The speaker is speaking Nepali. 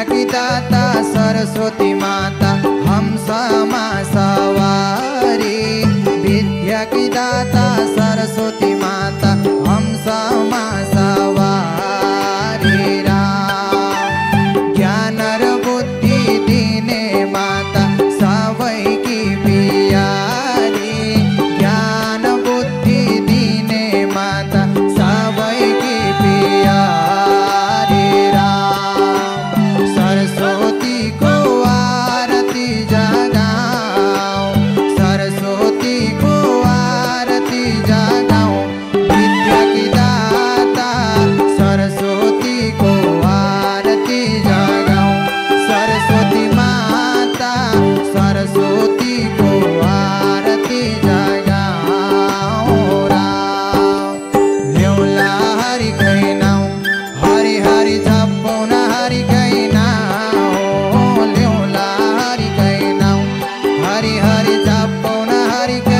की दाता सरस्वती माता हम समा सवारी। विद्या की दाता सरस्वती माता हम समा सवारी। राम ज्ञान र बुद्धि दिने माता सबैकी प्यारी। ज्ञान बुद्धि दिने माता सबैकी प्यारी। राम सरस्वती को आरती जगाऊं, सरस्वती को आरती जगाऊं। विद्या की दाता सरस्वती को आरती जगाऊं। सरस्वती माता सरस्वती को आरती जगाऊं। राम ल्यौला हरि कै नाउँ, हरि हरि जपौँ न हरि कै नाउँ। ल्यौला हरि कै नाउँ, हरि हरि जपौँ न हरि कै